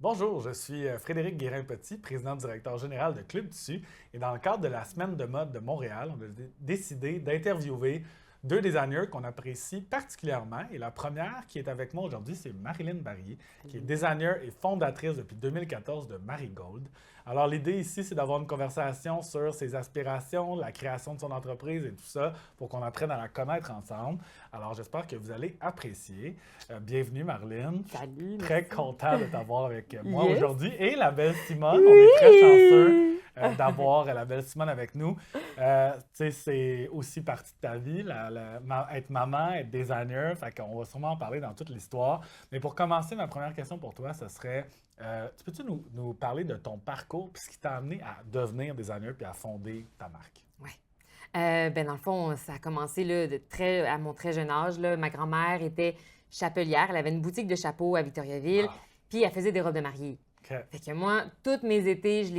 Bonjour, je suis Frédéric Guérin-Petit, président-directeur général de Club Tissu. Et dans le cadre de la Semaine de mode de Montréal, on a décidé d'interviewer deux designers qu'on apprécie particulièrement. Et la première qui est avec moi aujourd'hui, c'est Marilyn Barrier, qui est designer et fondatrice depuis 2014 de Marigold. Alors, l'idée ici, c'est d'avoir une conversation sur ses aspirations, la création de son entreprise et tout ça pour qu'on apprenne à la connaître ensemble. Alors, j'espère que vous allez apprécier. Bienvenue, Marilyn. Salut, Très merci. content de t'avoir avec moi Yes. aujourd'hui. Et la belle Simone, on est très chanceux Oui! d'avoir la belle Simone avec nous. Tu sais, c'est aussi partie de ta vie, être maman, être designer. Fait qu'on va sûrement en parler dans toute l'histoire. Mais pour commencer, ma première question pour toi, ce serait, peux-tu nous parler de ton parcours puis ce qui t'a amené à devenir designer puis à fonder ta marque? Oui. Dans le fond, ça a commencé là, à mon très jeune âge. Là. Ma grand-mère était chapelière. Elle avait une boutique de chapeaux à Victoriaville. Wow. Puis elle faisait des robes de mariée. OK. Fait que moi, toutes mes étés, je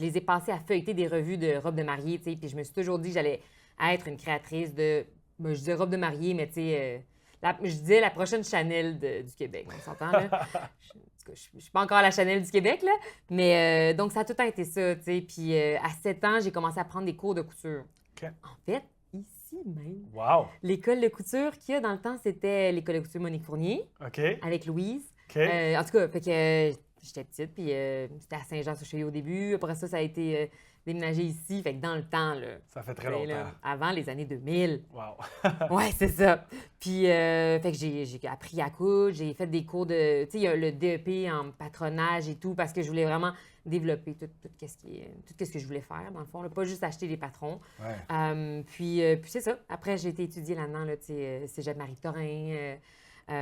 les ai passés à feuilleter des revues de robes de mariée. Tu sais. Puis je me suis toujours dit que j'allais être une créatrice de. Je disais robe de mariée, mais tu sais. Je disais la prochaine Chanel du Québec. On s'entend, là? Je ne suis pas encore à la Chanel du Québec, là. Mais donc, ça a tout le temps été ça, tu sais. Puis à 7 ans, j'ai commencé à prendre des cours de couture. OK. En fait, ici même. Wow. L'école de couture qu'il y a dans le temps, c'était l'école de couture Monique Fournier, OK. avec Louise. OK. En tout cas, fait que j'étais petite, puis c'était à Saint-Jean-sur-Chaussée au début. Après ça, ça a été déménagé ici. Fait que dans le temps, là, Ça fait très ben, longtemps. là, avant les années 2000. Wow. Ouais, c'est ça. Puis, fait que j'ai appris à coudre, j'ai fait des cours de. Tu sais, il y a le DEP en patronage et tout, parce que je voulais vraiment développer tout ce que je voulais faire, dans le fond, là, pas juste acheter des patrons. Ouais. Puis c'est ça. Après, j'ai été étudier là-dedans, là, tu sais, Cégep Marie-Victorin.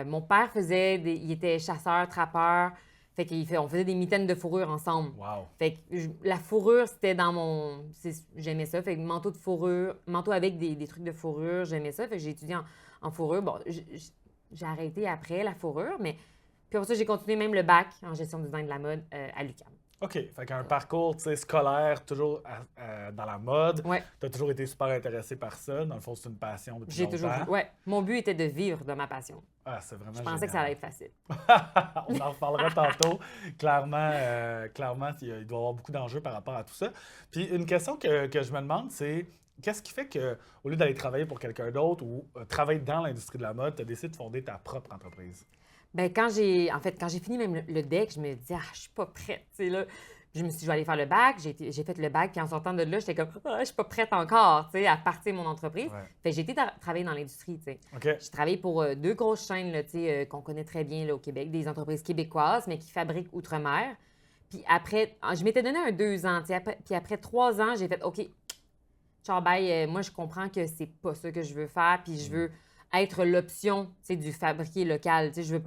Mon père il était chasseur, trappeur. Fait on faisait des mitaines de fourrure ensemble. Wow. Fait que la fourrure, c'était dans mon. J'aimais ça. Fait que manteau de fourrure, manteau avec des trucs de fourrure, j'aimais ça. Fait que j'ai étudié en fourrure. Bon, j'ai arrêté après la fourrure, mais. Puis après ça, j'ai continué même le bac en gestion de design de la mode à l'UQAM. OK. Fait qu'un parcours, tu sais, scolaire, toujours dans la mode. Ouais, Tu as toujours été super intéressé par ça. Dans le fond, c'est une passion depuis j'ai toujours. longtemps. Ouais, mon but était de vivre de ma passion. Ah, c'est vraiment Je pensais que ça allait être facile. On en reparlera tantôt. Clairement, il doit y avoir beaucoup d'enjeux par rapport à tout ça. Puis une question que je me demande, c'est qu'est-ce qui fait que, au lieu d'aller travailler pour quelqu'un d'autre ou travailler dans l'industrie de la mode, tu as décidé de fonder ta propre entreprise? Ben en fait, quand j'ai fini même le deck, je me disais, je suis pas prête, tu sais, là. Je me suis dit, je vais aller faire le bac. J'ai fait le bac, puis en sortant de là, j'étais comme, je suis pas prête encore, tu sais, à partir mon entreprise. Ouais. Fait que j'ai été travailler dans l'industrie, tu sais. OK. J'ai travaillé pour deux grosses chaînes, là, tu sais, qu'on connaît très bien, là, au Québec, des entreprises québécoises, mais qui fabriquent outre-mer. Puis après, je m'étais donné un 2 ans, tu sais, puis après 3 ans, j'ai fait, OK, ciao, bye, moi, je comprends que c'est pas ça que je veux faire, puis je veux être l'option, tu sais, du fabriqué local. Tu sais, je veux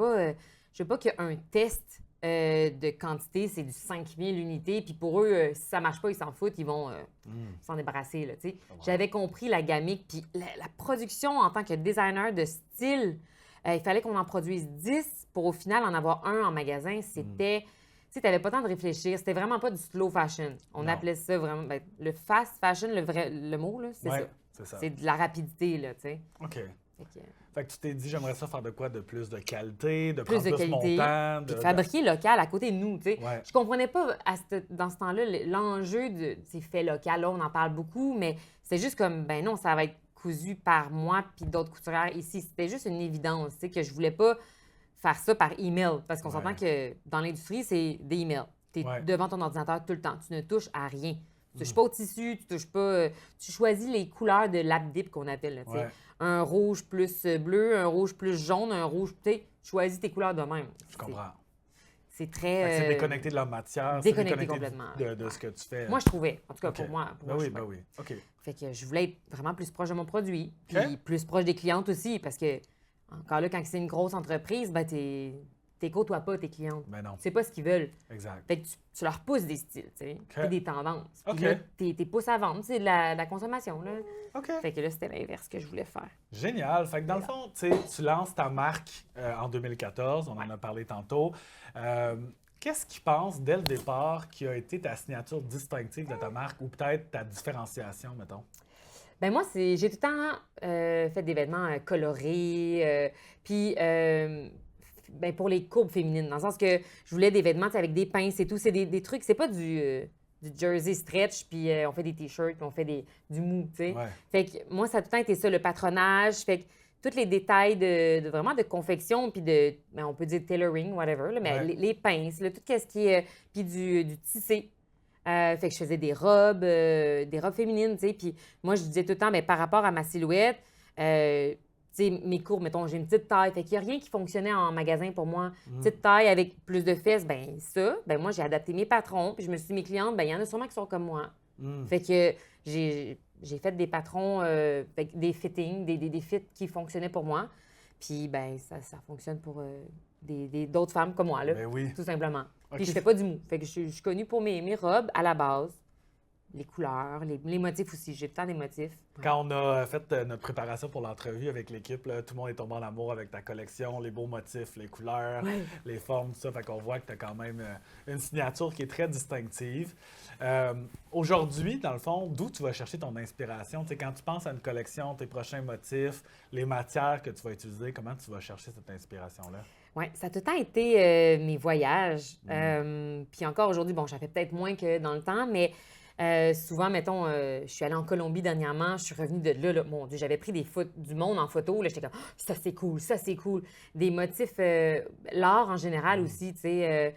pas qu'un test de quantité, c'est du 5000 unités, puis pour eux, si ça marche pas, ils s'en foutent, ils vont s'en débarrasser, là, tu sais. Wow. J'avais compris la gamique, puis la production en tant que designer de style, il fallait qu'on en produise 10 pour au final en avoir un en magasin. C'était... Tu sais, t'avais pas le temps de réfléchir. C'était vraiment pas du slow fashion. On Non. appelait ça vraiment... le fast fashion, le mot, là, c'est Ouais, ça. c'est ça. C'est de la rapidité, là, tu sais. OK. Fait que, Fait que tu t'es dit, j'aimerais ça faire de quoi? De plus de qualité, de plus prendre de plus mon qualité, temps. puis de fabriquer local à côté de nous, tu sais. Ouais. Je comprenais pas, dans ce temps-là, l'enjeu de ces faits locaux. Là, on en parle beaucoup, mais c'est juste comme, ben non, ça va être cousu par moi puis d'autres couturières ici. C'était juste une évidence, tu sais, que je voulais pas faire ça par email, parce qu'on s'entend que dans l'industrie, c'est des emails. Tu es devant ton ordinateur tout le temps. Tu ne touches à rien. Tu touches pas au tissu, tu touches pas... tu choisis les couleurs de l'APDIP qu'on appelle, là, tu sais. Ouais. Un rouge plus bleu, un rouge plus jaune, un rouge... Tu sais, choisis tes couleurs de même. Je comprends. C'est Fait très... que c'est déconnecté de la matière, c'est déconnecté déconnecté complètement. de ce que tu fais. Moi, je trouvais. En tout cas, OK. pour moi. Ben oui, ben oui. OK. Fait que je voulais être vraiment plus proche de mon produit, puis OK. plus proche des clientes aussi, parce que, encore là, quand c'est une grosse entreprise, ben t'es côtoies pas tes clientes. Ben non. Tu sais pas ce qu'ils veulent. Exact. Fait que tu leur pousses des styles, tu sais, puis des tendances. Puis OK. là, t'es pousses à vendre, c'est de la consommation, là. OK. Fait que là, c'était l'inverse que je voulais faire. Génial. Fait que dans le fond, tu sais, tu lances ta marque en 2014, on en a parlé tantôt. Qu'est-ce qu'ils pensent dès le départ qui a été ta signature distinctive de ta marque ou peut-être ta différenciation, mettons? Ben moi, j'ai tout le temps fait des vêtements colorés, puis ben, pour les courbes féminines, dans le sens que je voulais des vêtements tu sais, avec des pinces et tout. C'est des trucs, c'est pas du jersey stretch, puis on fait des t-shirts, puis on fait du mou, tu sais. Ouais. Fait que moi, ça a tout le temps été ça, le patronage. Fait que tous les détails vraiment de confection, puis ben, on peut dire tailoring, whatever, là, mais Ouais. les pinces, là, tout ce qui est, puis du tissé. Fait que je faisais des robes féminines, tu sais. Puis moi, je disais tout le temps, mais par rapport à ma silhouette, tu sais, mes courbes, mettons, j'ai une petite taille. Fait qu'il n'y a rien qui fonctionnait en magasin pour moi. Petite taille avec plus de fesses, ben ça, ben moi, j'ai adapté mes patrons. Puis je me suis dit, mes clientes, ben il y en a sûrement qui sont comme moi. Fait que j'ai fait des patrons, des fittings, des fits qui fonctionnaient pour moi. Puis, ben ça fonctionne pour d'autres femmes comme moi, là, Ben oui. tout simplement. OK. Puis je fais pas du mou. Fait que je suis connue pour mes robes à la base, les couleurs, les motifs aussi. J'ai tout le temps des motifs. Ouais. Quand on a fait notre préparation pour l'entrevue avec l'équipe, là, tout le monde est tombé en amour avec ta collection, les beaux motifs, les couleurs, Ouais. les formes, tout ça. Fait qu'on voit que tu as quand même une signature qui est très distinctive. Aujourd'hui, dans le fond, d'où tu vas chercher ton inspiration? Tu sais, quand tu penses à une collection, tes prochains motifs, les matières que tu vas utiliser, comment tu vas chercher cette inspiration-là? Oui, ça a tout le temps été mes voyages. Puis encore aujourd'hui, bon, j'en fais peut-être moins que dans le temps, mais souvent, mettons, je suis allée en Colombie dernièrement, je suis revenue de là, mon Dieu, j'avais pris du monde en photo, là, j'étais comme, ah, ça c'est cool, ça c'est cool. Des motifs, l'art en général aussi, tu sais,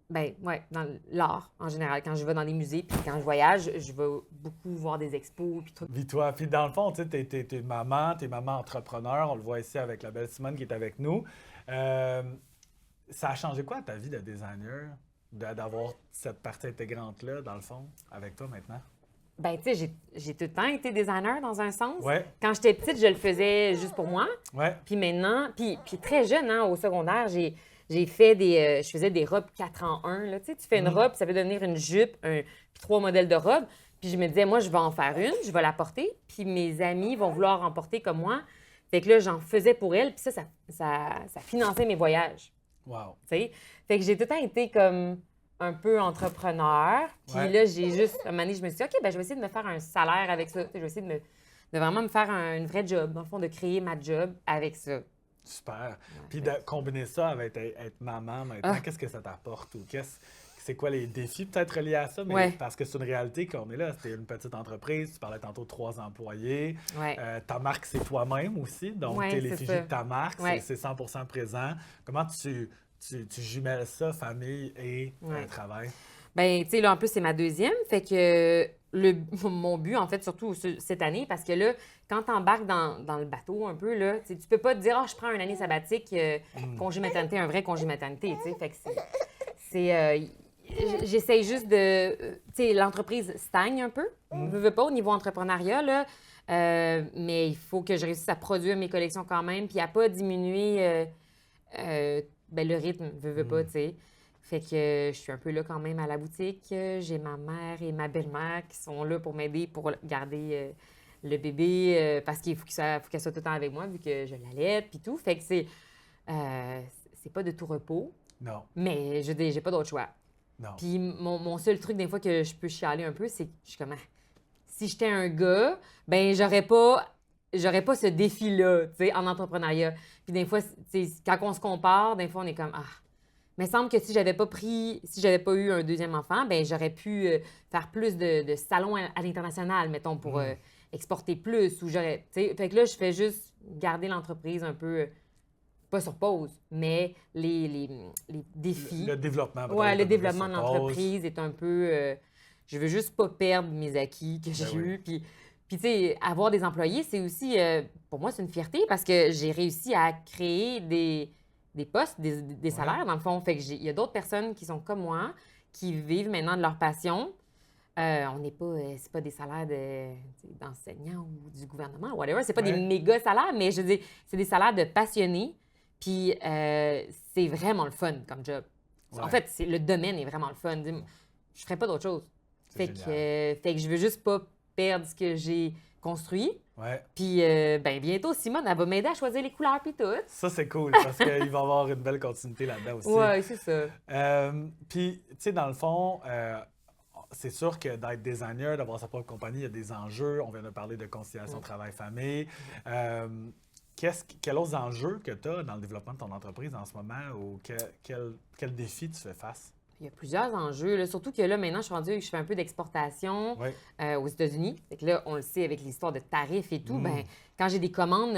ben ouais, dans l'art en général, quand je vais dans des musées, puis quand je voyage, je vais beaucoup voir des expos, puis trucs. Puis toi, puis dans le fond, tu sais, t'es maman entrepreneur, on le voit ici avec la belle Simone qui est avec nous. Ça a changé quoi ta vie de designer, d'avoir cette partie intégrante-là, dans le fond, avec toi maintenant? Ben, tu sais, j'ai tout le temps été designer dans un sens. Ouais, Quand j'étais petite, je le faisais juste pour moi. ouais. Puis maintenant, puis très jeune, hein, au secondaire, j'ai fait je faisais des robes 4 en 1. Là. Tu sais, tu fais une robe, ça peut devenir une jupe, puis 3 modèles de robes. Puis je me disais, moi, je vais en faire une, je vais la porter, puis mes amis vont vouloir en porter comme moi. Fait que là, j'en faisais pour elles, puis ça finançait mes voyages. Wow. Tu sais. Fait que j'ai tout le temps été comme un peu entrepreneur. Puis Ouais. là, j'ai juste, à un moment donné, je me suis dit, OK, ben je vais essayer de me faire un salaire avec ça. Tu sais, je vais essayer de vraiment me faire une vraie job, dans le fond, de créer ma job avec ça. Super. Puis de combiner ça avec être maman maintenant, Ah. qu'est-ce que ça t'apporte ou c'est quoi les défis peut-être reliés à ça? Mais Ouais. parce que c'est une réalité qu'on est là. C'était une petite entreprise, tu parlais tantôt de 3 employés. Ouais. Ta marque, c'est toi-même aussi. Donc, Ouais, t'es c'est l'effigie ça. de ta marque, Ouais. c'est 100% présent. Comment tu jumelles ça, famille et Ouais. travail? Ben, tu sais, là, en plus, c'est ma deuxième. Fait que mon but, en fait, surtout cette année, parce que là, quand tu embarques dans le bateau un peu, là, tu sais, tu peux pas te dire, je prends une année sabbatique, congé maternité, un vrai congé maternité, tu sais. Fait que j'essaye juste de. Tu sais, l'entreprise stagne un peu. Je veux pas au niveau entrepreneuriat, là. Mais il faut que je réussisse à produire mes collections quand même, puis à pas diminuer ben, le rythme, veux pas, tu sais. Fait que je suis un peu là quand même à la boutique. J'ai ma mère et ma belle-mère qui sont là pour m'aider pour garder le bébé parce qu'il faut qu'elle soit tout le temps avec moi vu que je l'allaite puis tout. Fait que c'est pas de tout repos, Non, mais je dis, j'ai pas d'autre choix. non. Puis mon seul truc des fois que je peux chialer un peu, c'est que je suis comme si j'étais un gars, ben j'aurais pas ce défi-là, tu sais, en entrepreneuriat. Puis des fois, tu sais, quand on se compare, des fois on est comme mais il semble que si j'avais pas eu un deuxième enfant, ben j'aurais pu faire plus de salons à l'international, mettons, pour exporter plus. Ou j'aurais, tu sais, fait que là, je fais juste garder l'entreprise un peu, pas sur pause, mais les défis. Le développement. Ouais, peut-être, le un peu développement de sur pause. l'entreprise est un peu... je veux juste pas perdre mes acquis que j'ai oui. eus. Puis tu sais, avoir des employés, c'est aussi, pour moi, c'est une fierté parce que j'ai réussi à créer des postes, des salaires, dans le fond. Fait que il y a d'autres personnes qui sont comme moi, qui vivent maintenant de leur passion. On n'est pas... c'est pas des salaires d'enseignants ou du gouvernement, whatever. C'est pas des méga salaires, mais je veux dire, c'est des salaires de passionnés. Puis c'est vraiment le fun comme job. Ouais. En fait, le domaine est vraiment le fun. Je ferais pas d'autre chose. C'est Fait que je veux juste pas perdre ce que j'ai construit. Ouais. Puis ben bientôt, Simone, elle va m'aider à choisir les couleurs puis tout. Ça, c'est cool parce qu'il va y avoir une belle continuité là-dedans aussi. Ouais, c'est ça. Puis, tu sais, dans le fond, c'est sûr que d'être designer, d'avoir sa propre compagnie, il y a des enjeux. On vient de parler de conciliation travail-famille. quels autres enjeux que tu as dans le développement de ton entreprise en ce moment ou quel défi tu fais face? Il y a plusieurs enjeux, là. Surtout que là, maintenant, je suis rendue que je fais un peu d'exportation Oui. aux États-Unis. Fait que là, on le sait avec l'histoire de tarifs et tout. Mm. Ben, quand j'ai des commandes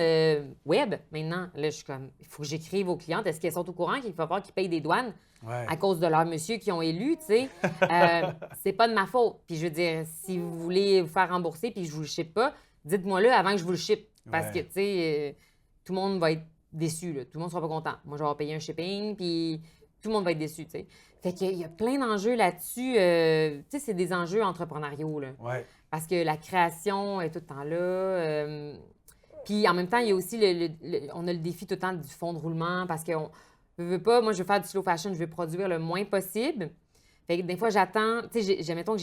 web, maintenant, là, je suis comme, il faut que j'écrive aux clientes. Est-ce qu'elles sont au courant qu'il va falloir qu'ils payent des douanes Ouais. à cause de leur monsieur qu'ils ont élu, tu sais? C'est pas de ma faute. Puis je veux dire, si vous voulez vous faire rembourser puis je vous le ship pas, dites-moi là avant que je vous le ship. Parce que, tu sais, tout le monde va être déçu, là. Tout le monde sera pas content. Moi, je vais avoir payé un shipping, puis tout le monde va être déçu, tu sais. Fait qu'il y a plein d'enjeux là-dessus. Tu sais, c'est des enjeux entrepreneuriaux, là. Ouais. Parce que la création est tout le temps là. Puis en même temps, il y a aussi on a le défi tout le temps du fond de roulement parce qu'on veut pas. Moi, je veux faire du slow fashion, je veux produire le moins possible. Fait que des fois, j'attends. Tu sais, mettons que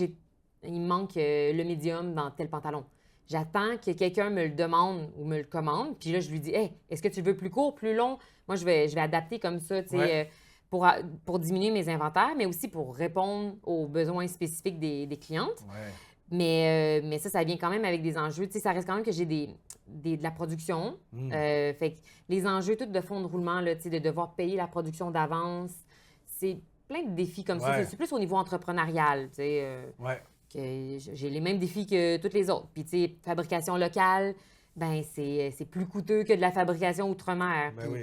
il me manque le médium dans tel pantalon. J'attends que quelqu'un me le demande ou me le commande. Puis là, je lui dis, hey, est-ce que tu le veux plus court, plus long? Moi, je vais adapter comme ça, tu sais. Ouais. Pour diminuer mes inventaires, mais aussi pour répondre aux besoins spécifiques des clientes. Ouais. Mais ça vient quand même avec des enjeux. Tu sais, ça reste quand même que j'ai de la production. Fait que les enjeux tous de fonds de roulement, là, tu sais, de devoir payer la production d'avance, c'est plein de défis comme ça. Ouais. C'est plus au niveau entrepreneurial, tu sais, Ouais. que j'ai les mêmes défis que toutes les autres. Puis, tu sais, fabrication locale, ben c'est plus coûteux que de la fabrication outre-mer. Ben oui.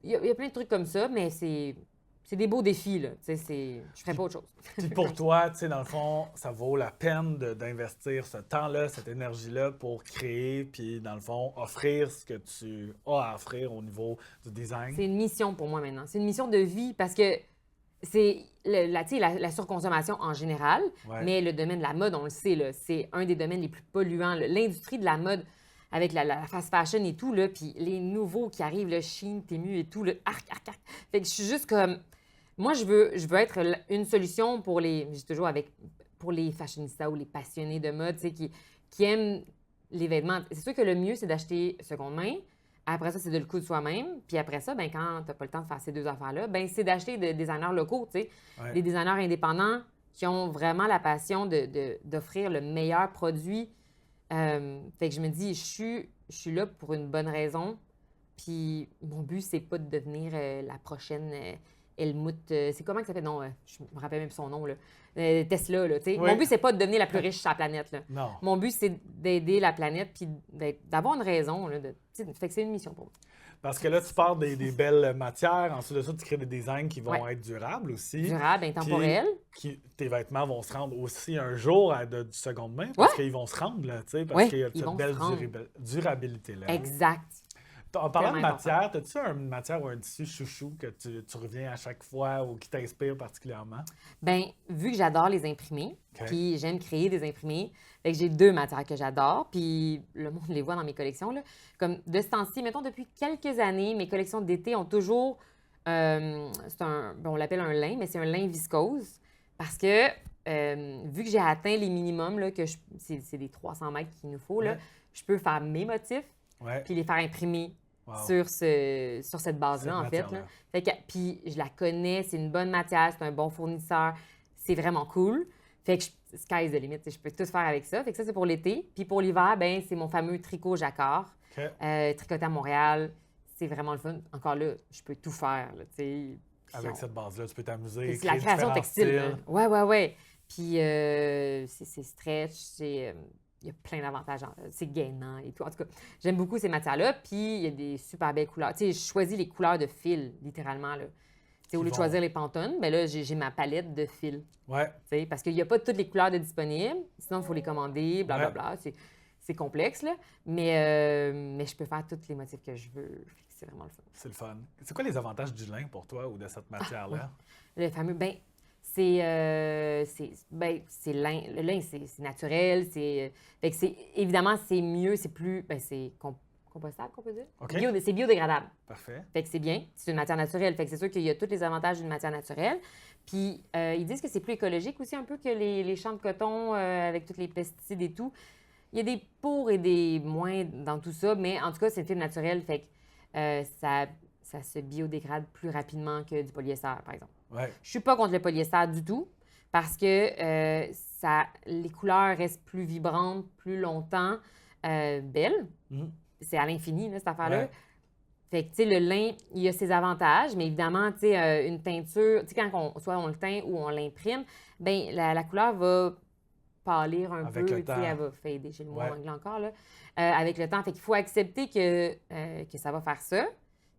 Il y a plein de trucs comme ça, mais c'est des beaux défis, là. Tu sais, je ferais pas autre chose. Puis pour toi, tu sais, dans le fond, ça vaut la peine d'investir ce temps-là, cette énergie-là pour créer, puis dans le fond, offrir ce que tu as à offrir au niveau du design. C'est une mission pour moi maintenant. C'est une mission de vie parce que c'est tu sais, la surconsommation en général, Ouais. mais le domaine de la mode, on le sait, là, c'est un des domaines les plus polluants. Là. L'industrie de la mode avec la fast fashion et tout, là, puis les nouveaux qui arrivent, le Shein, Temu et tout, le arc. Fait que je suis juste comme... Moi, je veux être une solution pour pour les fashionistas ou les passionnés de mode, tu sais, qui aiment les vêtements. C'est sûr que le mieux, c'est d'acheter seconde main. Après ça, c'est de le coudre soi-même. Puis après ça, ben quand tu n'as pas le temps de faire ces deux affaires-là, ben c'est d'acheter des designers locaux, tu sais. Ouais. Des designers indépendants qui ont vraiment la passion d'offrir le meilleur produit. Fait que je me dis, je suis là pour une bonne raison. Puis mon but, c'est pas de devenir la prochaine Helmut. C'est comment que ça s'appelle? Non, je me rappelle même son nom, là. Tesla, là, tu sais. Oui. Mon but, c'est pas de devenir la plus riche sur la planète, là. Non. Mon but, c'est d'aider la planète puis d'avoir une raison, là. Fait que c'est une mission pour moi. Parce que là, tu pars des belles matières. Ensuite de ça, tu crées des designs qui vont Ouais. être durables aussi. Durable, intemporel. Tes vêtements vont se rendre aussi un jour à du seconde main parce Ouais. qu'ils vont se rendre, là, tu sais, parce Ouais, qu'il y a ils vont cette belle se rendre. durabilité-là. Exact. En parlant de Tellement matière, as-tu une matière ou un tissu chouchou que tu reviens à chaque fois ou qui t'inspire particulièrement? Bien, vu que j'adore les imprimés, OK. puis j'aime créer des imprimés, fait que j'ai deux matières que j'adore, puis le monde les voit dans mes collections. Là. Comme de ce temps-ci, mettons, depuis quelques années, mes collections d'été ont toujours... on l'appelle un lin, mais c'est un lin viscose. Parce que, vu que j'ai atteint les minimums, là, c'est des 300 mètres qu'il nous faut, là, Ouais. je peux faire mes motifs, Ouais. puis les faire imprimer Wow. sur cette base-là, Cette en fait. matière-là. Là. Fait que, puis je la connais, c'est une bonne matière, c'est un bon fournisseur, c'est vraiment cool. Fait que sky's the limit, je peux tout faire avec ça. Fait que ça, c'est pour l'été. Puis pour l'hiver, ben c'est mon fameux tricot jacquard, OK. tricoté à Montréal. C'est vraiment le fun. Encore là, je peux tout faire, là, tu sais. Puis Avec cette base-là, tu peux t'amuser. c'est la créer création différents textile. Là. styles. Ouais. Puis c'est stretch, il y a plein d'avantages. C'est gainant et tout. En tout cas, j'aime beaucoup ces matières-là. Puis il y a des super belles couleurs. Tu sais, je choisis les couleurs de fil, littéralement. Là. Tu sais, au lieu de vont- choisir les pantones, ben là, j'ai ma palette de fils. Ouais. Tu sais, parce qu'il n'y a pas toutes les couleurs de disponibles. Sinon, il faut les commander, blablabla. C'est complexe, là. Mais je peux faire tous les motifs que je veux. C'est vraiment le fun. C'est le fun. C'est quoi les avantages du lin pour toi ou de cette matière-là? Le fameux, c'est lin. Le lin, c'est naturel. Fait que évidemment, c'est mieux, c'est plus, c'est compostable, qu'on peut dire. OK. C'est biodégradable. Parfait. Fait que c'est bien. C'est une matière naturelle. Fait que c'est sûr qu'il y a tous les avantages d'une matière naturelle. Puis, ils disent que c'est plus écologique aussi un peu que les champs de coton avec tous les pesticides et tout. Il y a des pour et des moins dans tout ça, mais en tout cas, c'est une fibre naturelle. Fait que ça se biodégrade plus rapidement que du polyester, par exemple. Ouais. Je suis pas contre le polyester du tout parce que les couleurs restent plus vibrantes, plus longtemps, belles. Mhm. C'est à l'infini, là, cette affaire-là. Ouais. Fait que, tu sais, le lin, il y a ses avantages, mais évidemment, tu sais, une teinture, tu sais, quand soit on le teint ou on l'imprime, bien, la couleur va pâlir un Avec peu, le tu sais, temps. elle va fader, j'ai le mot Ouais. anglais encore, là, avec le temps. Fait qu'il faut accepter que ça va faire ça.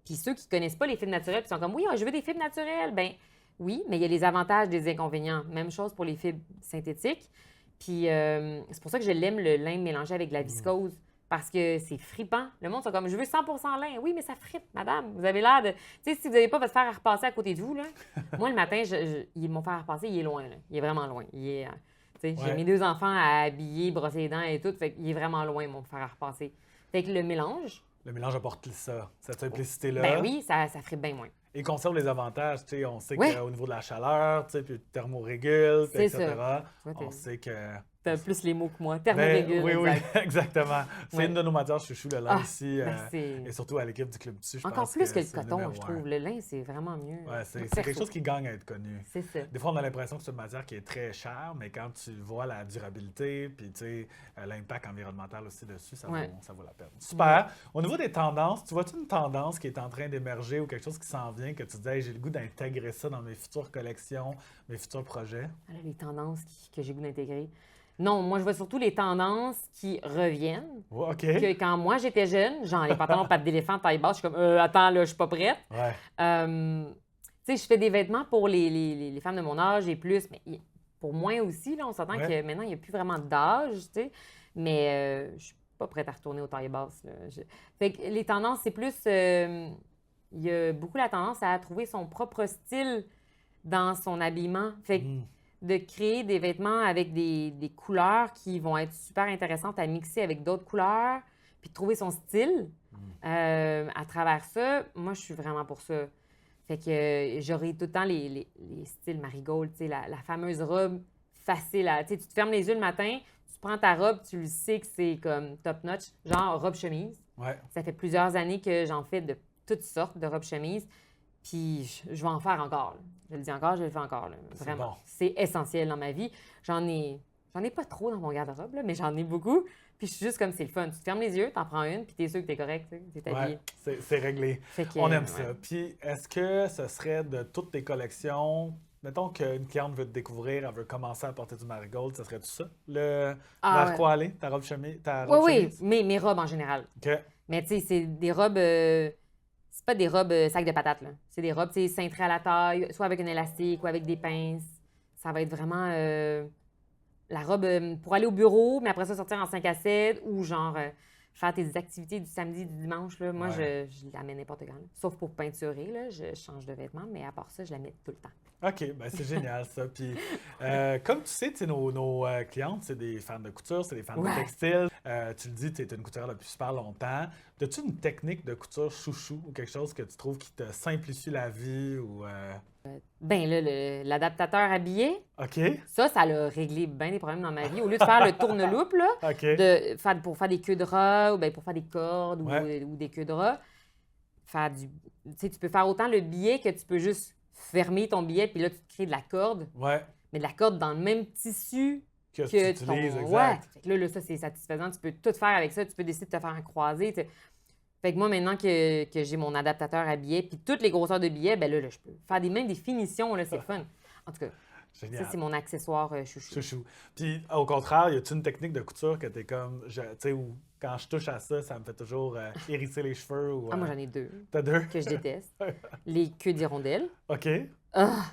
Puis ceux qui connaissent pas les fibres naturelles, puis sont comme, oui, je veux des fibres naturelles, ben oui, mais il y a les avantages des inconvénients. Même chose pour les fibres synthétiques. Puis c'est pour ça que je l'aime, le lin mélangé avec de la viscose. Parce que c'est fripant. Le monde sont comme, je veux 100 lin. Oui, mais ça frippe, madame. Vous avez l'air de... Tu sais, si vous n'avez pas votre fer à repasser à côté de vous, là, moi, le matin, mon fer à repasser, il est loin, là. Il est vraiment loin. Il est, tu sais, j'ai mes 2 enfants à habiller, brosser les dents et tout. Fait qu'il est vraiment loin, mon fer à repasser. Fait que le mélange... Le mélange apporte ça, cette simplicité-là. Ben oui, ça frippe bien moins. Et conserve les avantages. Tu sais, on sait Ouais. qu'au niveau de la chaleur, tu sais, puis thermorégule, puis C'est etc., ça. Toi, on sait que... T'as plus les mots que moi. Ben, Thermorégule, oui, exact. exactement. C'est Ouais. une de nos matières chouchou, le lin Ah, ici, ben c'est- et surtout à l'équipe du Club Tissu, je Encore pense plus que le c'est coton, numéro je un. trouve. Le lin, c'est vraiment mieux. Ouais, c'est Perso. quelque chose qui gagne à être connu. C'est ça. Des fois, on a l'impression que c'est une matière qui est très chère, mais quand tu vois la durabilité, puis tu sais, l'impact environnemental aussi dessus, Ouais. ça vaut la peine. Super. Au niveau des tendances, tu vois-tu une tendance qui est en train d'émerger ou quelque chose qui s'en vient que tu te dis, hey, j'ai le goût d'intégrer ça dans mes futures collections, mes futurs projets? Ah, là, les tendances que j'ai goût d'intégrer. Non, moi, je vois surtout les tendances qui reviennent. Ouais, OK. Que quand moi, j'étais jeune, genre les pantalons pattes d'éléphant taille basse, je suis comme, attends, là, je suis pas prête. Ouais. Tu sais, je fais des vêtements pour les femmes de mon âge et plus, mais pour moi aussi, là, on s'entend Ouais. que maintenant, il n'y a plus vraiment d'âge, tu sais. Mais je suis pas prête à retourner aux tailles basses, là. Fait que les tendances, c'est plus... il y a beaucoup la tendance à trouver son propre style dans son habillement. Fait que de créer des vêtements avec des couleurs qui vont être super intéressantes à mixer avec d'autres couleurs, puis de trouver son style à travers ça, moi, je suis vraiment pour ça. Fait que j'aurai tout le temps les styles marigold, tu sais, la fameuse robe facile à... Tu sais, tu te fermes les yeux le matin, tu prends ta robe, tu le sais que c'est comme top-notch, genre robe-chemise. Ouais. Ça fait plusieurs années que j'en fais de toutes sortes de robes-chemises. Puis je vais en faire encore. Là. Je le dis encore, je le fais encore. Là. Vraiment. Bon. C'est essentiel dans ma vie. J'en ai pas trop dans mon garde-robe, là, mais j'en ai beaucoup. Puis je suis juste comme c'est le fun. Tu te fermes les yeux, t'en prends une, puis t'es sûr que t'es correct, t'es habillé. Ouais, c'est réglé. Fait que, On aime ouais. ça. Puis, est-ce que ce serait de toutes tes collections, mettons qu'une cliente veut te découvrir, elle veut commencer à porter du marigold, ce serait tout ça? Vers ouais. quoi aller? Ta robe chemise? Oui, mes robes en général. OK. Mais tu sais, c'est des robes... c'est pas des robes sac de patates, là. C'est des robes, tu sais, cintrées à la taille, soit avec un élastique ou avec des pinces. Ça va être vraiment la robe pour aller au bureau, mais après ça, sortir en 5 à 7 ou genre faire tes activités du samedi, du dimanche. Là. Moi, Ouais. je la mets n'importe quand. Là. Sauf pour peinturer, là, je change de vêtements, mais à part ça, je la mets tout le temps. OK, ben c'est génial ça. Puis, comme tu sais, nos clientes, c'est des fans de couture, c'est des fans Ouais. de textile. Tu le dis, tu es une couturière depuis super longtemps. As-tu une technique de couture chouchou ou quelque chose que tu trouves qui te simplifie la vie ou Ben là, l'adaptateur habillé, OK, ça l'a réglé bien des problèmes dans ma vie. Au lieu de faire le tourne-loupe, là, OK. pour faire des queues de rat ou bien pour faire des cordes Ouais. ou des queues de rat, tu sais, tu peux faire autant le billet que tu peux juste fermer ton billet, puis là, tu te crées de la corde, Ouais, mais de la corde dans le même tissu que tu que utilises, ton... exact. Fait que là, ça, c'est satisfaisant. Tu peux tout faire avec ça. Tu peux décider de te faire un croisé. T'sais. Fait que moi, maintenant que j'ai mon adaptateur à billets, puis toutes les grosseurs de billets, ben là, je peux faire même des finitions, là, c'est le fun. En tout cas, Génial. ça, c'est mon accessoire chouchou. Chouchou. Puis, au contraire, y a-tu une technique de couture que t'es comme, tu sais, où quand je touche à ça, ça me fait toujours hérisser les cheveux ou... Ah, moi, j'en ai 2 T'as 2? que je déteste. Les queues d'hirondelle. OK. Ah!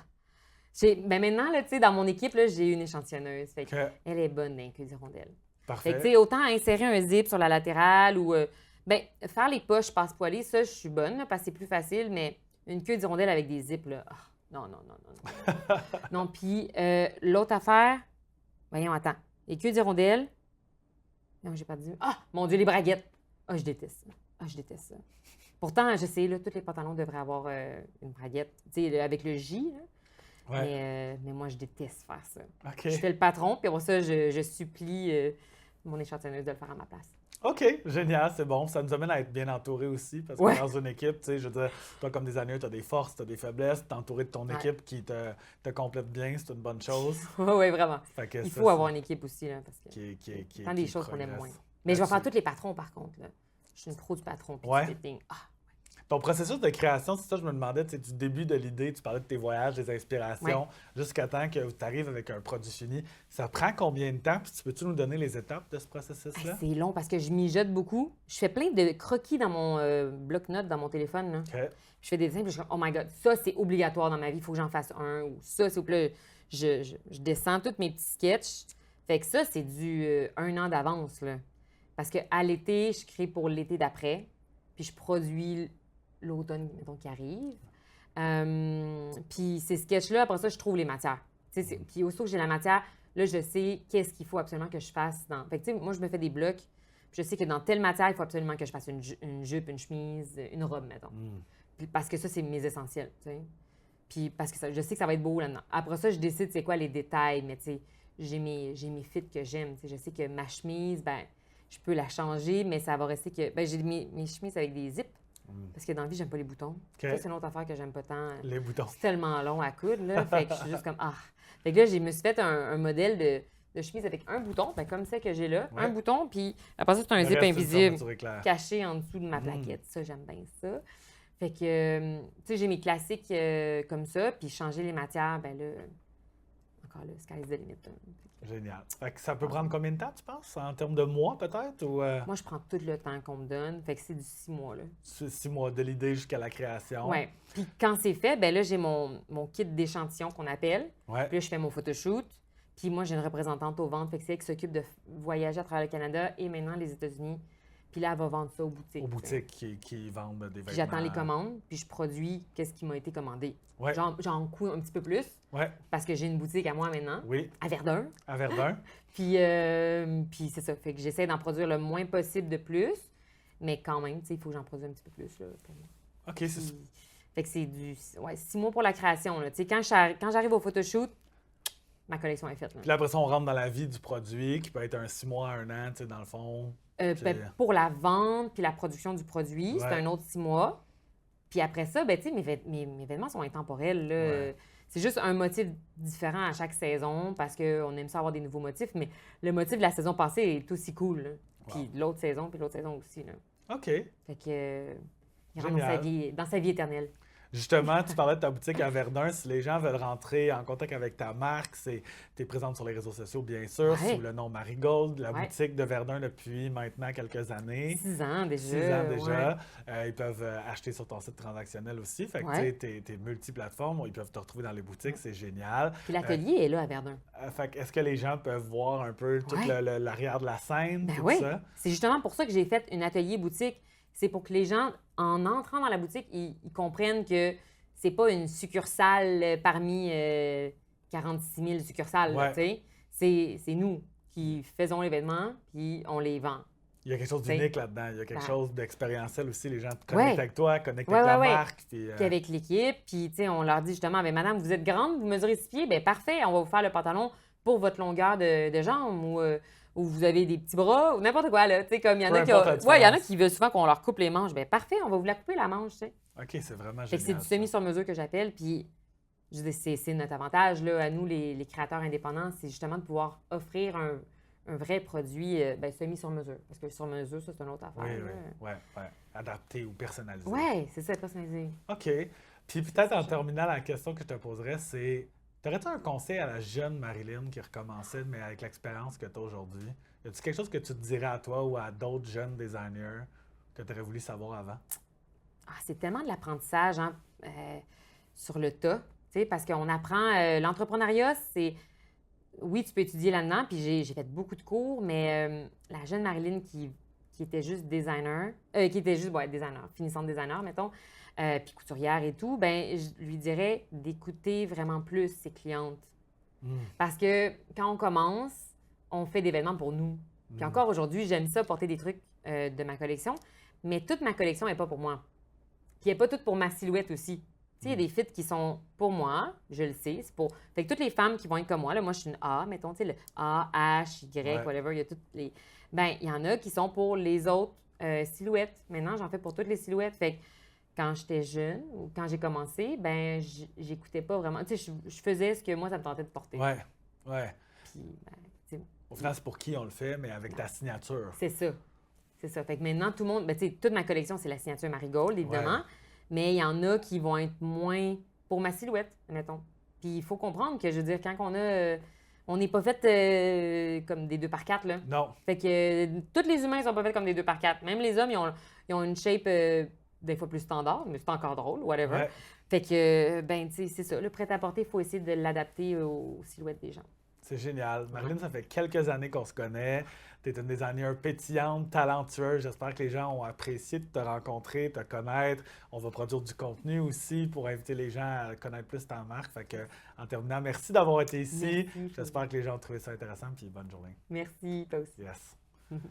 Ben maintenant, là, tu sais, dans mon équipe, là, j'ai une échantillonneuse. Fait OK. elle est bonne, les queues d'hirondelle. Fait Parfait. que, tu sais, autant insérer un zip sur la latérale ou... ben, faire les poches passe-poilées, ça, je suis bonne, là, parce que c'est plus facile, mais une queue d'hirondelle avec des zips, là... ah, non. Non, puis l'autre affaire... Voyons, attends. Les queues d'hirondelle... Non, j'ai pas dit... Ah! Mon Dieu, les braguettes! Ah, je déteste ça. ça. Pourtant, je sais, là, tous les pantalons devraient avoir une braguette, tu sais, avec le J, là. Ouais. Mais moi, je déteste faire ça. OK. Je fais le patron, puis après ça, je supplie mon échantillonneuse de le faire à ma place. OK, génial, c'est bon. Ça nous amène à être bien entouré aussi, parce que Ouais. dans une équipe, tu sais, je veux dire, toi, comme designer, tu as des forces, tu as des faiblesses, t'es entouré de ton Ouais. équipe qui te complète bien, c'est une bonne chose. Oui, vraiment. Fait que Il ça, faut c'est- avoir une équipe aussi, là, parce que qui tant des qui choses qu'on aime moins. progresse Mais je vais faire là-dessus. tous les patrons, par contre. Là. Je suis une pro du patron puis Ouais. du fitting. Ah, Ton processus de création, c'est ça, je me demandais, tu sais, du début de l'idée, tu parlais de tes voyages, des inspirations, jusqu'à temps que tu arrives avec un produit fini. Ça prend combien de temps? Puis peux-tu nous donner les étapes de ce processus-là? C'est long parce que je mijote beaucoup. Je fais plein de croquis dans mon bloc-notes, dans mon téléphone. Là. OK. Je fais des dessins, puis je suis comme, oh my God, ça, c'est obligatoire dans ma vie, il faut que j'en fasse un. Ou ça, c'est. Puis là, je descends tous mes petits sketchs. Fait que ça, c'est du 1 an d'avance. Là. Parce qu'à l'été, je crée pour l'été d'après, puis je produis l'automne, mettons, qui arrive. Puis ces sketchs-là, après ça, je trouve les matières. Puis aussitôt que j'ai la matière, là, je sais qu'est-ce qu'il faut absolument que je fasse. Fait que, tu sais, moi, je me fais des blocs. Puis je sais que dans telle matière, il faut absolument que je fasse une jupe, une chemise, une robe, mettons. Puis parce que ça, c'est mes essentiels, tu sais. Puis parce que je sais que ça va être beau là-dedans. Après ça, je décide c'est quoi les détails, mais tu sais, j'ai mes fits que j'aime. Tu sais, je sais que ma chemise, ben je peux la changer, mais ça va rester que... Ben j'ai mes chemises avec des zips, parce que dans la vie, j'aime pas les boutons. OK. Ça, c'est une autre affaire que j'aime pas tant. Les boutons. C'est tellement long à coudre, là. Fait que je suis juste comme, ah. Fait que là, je me suis fait un modèle de chemise avec un bouton, ben, comme ça que j'ai là, Ouais. un bouton, puis après ça, c'est un Le zip reste, c'est une invisible fermeture éclair. caché en dessous de ma plaquette. Ça, j'aime bien ça. Fait que, tu sais, j'ai mes classiques comme ça, puis changer les matières, ben là, encore là, sky's the limit. Génial. Fait que ça peut prendre combien de temps, tu penses? En termes de mois, peut-être? Ou Moi, je prends tout le temps qu'on me donne, fait que c'est du 6 mois, là. 6 mois de l'idée jusqu'à la création? Ouais. Puis quand c'est fait, ben là, j'ai mon kit d'échantillon qu'on appelle. Ouais. Puis là, je fais mon photoshoot. Puis moi, j'ai une représentante aux ventes, fait que c'est elle qui s'occupe de voyager à travers le Canada et maintenant les États-Unis. Puis là, elle va vendre ça aux boutiques. Aux t'sais. boutiques qui vendent des Puis vêtements. j'attends les commandes, puis je produis qu'est-ce qui m'a été commandé. Ouais. J'en coûte un petit peu plus Ouais. parce que j'ai une boutique à moi maintenant, Oui. à Verdun. À Verdun. Puis c'est ça. Fait que j'essaie d'en produire le moins possible de plus, mais quand même, tu sais, il faut que j'en produise un petit peu plus là, pour moi. OK, c'est Puis- Fait que c'est du 6 mois pour la création. Là. Tu sais, quand j'arrive au photoshoot, ma collection est faite. Là. Puis là, après ça, on rentre dans la vie du produit, qui peut être un 6 mois, 1 an, tu sais, dans le fond. Ben, pour la vente puis la production du produit, c'est Ouais. un autre 6 mois. Puis après ça, ben, tu sais, mes vêtements sont intemporels. Là. Ouais. C'est juste un motif différent à chaque saison parce qu'on aime ça avoir des nouveaux motifs, mais le motif de la saison passée est aussi cool. Là. Puis l'autre saison, puis l'autre saison aussi. Là. OK. Fait que, il rentre Génial. dans sa vie éternelle. Justement, tu parlais de ta boutique à Verdun. Si les gens veulent rentrer en contact avec ta marque, tu es présente sur les réseaux sociaux, bien sûr, Ouais. sous le nom Marigold. La Ouais. boutique de Verdun depuis maintenant quelques années. 6 ans déjà. 6 ans déjà. ouais. Ils peuvent acheter sur ton site transactionnel aussi. Fait que Ouais. tu sais, t'es multiplateforme. Ils peuvent te retrouver dans les boutiques. C'est génial. Puis l'atelier est là à Verdun. Fait que est-ce que les gens peuvent voir un peu tout Ouais. l'arrière de la scène, Ben tout oui. ça? C'est justement pour ça que j'ai fait une atelier boutique. C'est pour que les gens, en entrant dans la boutique, ils comprennent que c'est pas une succursale parmi 46 000 succursales. là, Ouais. tu sais. C'est nous qui faisons les vêtements, puis on les vend. Il y a quelque chose T'sais. d'unique là-dedans. Il y a quelque Ben. chose d'expérientiel aussi. Les gens te connectent avec toi, connectent Ouais, avec la ouais, ouais. marque. Puis, Puis avec l'équipe, puis tu sais, on leur dit justement, ben madame, vous êtes grande, vous mesurez 6 pieds, ben parfait, on va vous faire le pantalon pour votre longueur de jambes ou vous avez des petits bras ou n'importe quoi, là. Tu sais, comme il y en Peu a qui importe la ouais, il y en a différence. qui veulent souvent qu'on leur coupe les manches. Ben parfait, on va vous la couper la manche, tu sais. OK, c'est vraiment Fait que c'est génial. du semi-sur-mesure que j'appelle, puis je dis, c'est notre avantage, là, à nous, les créateurs indépendants, c'est justement de pouvoir offrir un vrai produit ben, semi-sur-mesure. Parce que sur-mesure, ça, c'est une autre affaire. Oui, là. oui, oui. Adapté ou personnalisé. Ouais, c'est ça, personnalisé. OK. Puis peut-être en terminant, la question que je te poserais, c'est, t'aurais-tu un conseil à la jeune Marilyn qui recommençait, mais avec l'expérience que tu as aujourd'hui? Y a-t-il quelque chose que tu te dirais à toi ou à d'autres jeunes designers que tu aurais voulu savoir avant? Ah, c'est tellement de l'apprentissage hein, sur le tas, tu sais, parce qu'on apprend... l'entrepreneuriat, c'est... Oui, tu peux étudier là-dedans, puis j'ai fait beaucoup de cours, mais la jeune Marilyn qui était juste designer, qui était juste, designer, finissante designer, mettons, puis couturière et tout, ben je lui dirais d'écouter vraiment plus ses clientes. Parce que quand on commence, on fait des vêtements pour nous. Puis encore aujourd'hui, j'aime ça, porter des trucs de ma collection, mais toute ma collection n'est pas pour moi. Puis elle n'est pas toute pour ma silhouette aussi. Tu sais, il y a des fits qui sont pour moi, je le sais, c'est pour... Fait que toutes les femmes qui vont être comme moi, là, moi je suis une A, mettons, tu sais, le A, H, Y, Ouais. whatever, il y a toutes les... Ben, il y en a qui sont pour les autres silhouettes. Maintenant, j'en fais pour toutes les silhouettes. Fait que quand j'étais jeune ou quand j'ai commencé, ben j'écoutais pas vraiment. Tu sais, je faisais ce que moi, ça me tentait de porter. Ouais, ouais. Puis, ben, tu sais, Au final, c'est pour qui on le fait, mais avec ta signature. c'est ça. C'est ça. Fait que maintenant, tout le monde, ben, tu sais, toute ma collection, c'est la signature Marigold, évidemment. Ouais. Mais il y en a qui vont être moins pour ma silhouette, mettons. Puis il faut comprendre que, je veux dire, quand on a. On n'est pas fait comme des 2x4, là. Non. Fait que tous les humains sont pas faits comme des 2x4. Même les hommes, ils ont une shape des fois plus standard, mais c'est encore drôle, whatever. Ouais. Fait que, ben, tu sais, c'est ça. Le prêt-à-porter, il faut essayer de l'adapter aux silhouettes des gens. C'est génial. Marilyn, ça fait quelques années qu'on se connaît. Tu es une designer pétillante, talentueuse. J'espère que les gens ont apprécié de te rencontrer, te connaître. On va produire du contenu aussi pour inviter les gens à connaître plus ta marque. Fait que, en terminant, merci d'avoir été ici. Merci. J'espère que les gens ont trouvé ça intéressant. Puis bonne journée. Merci, toi aussi. Yes.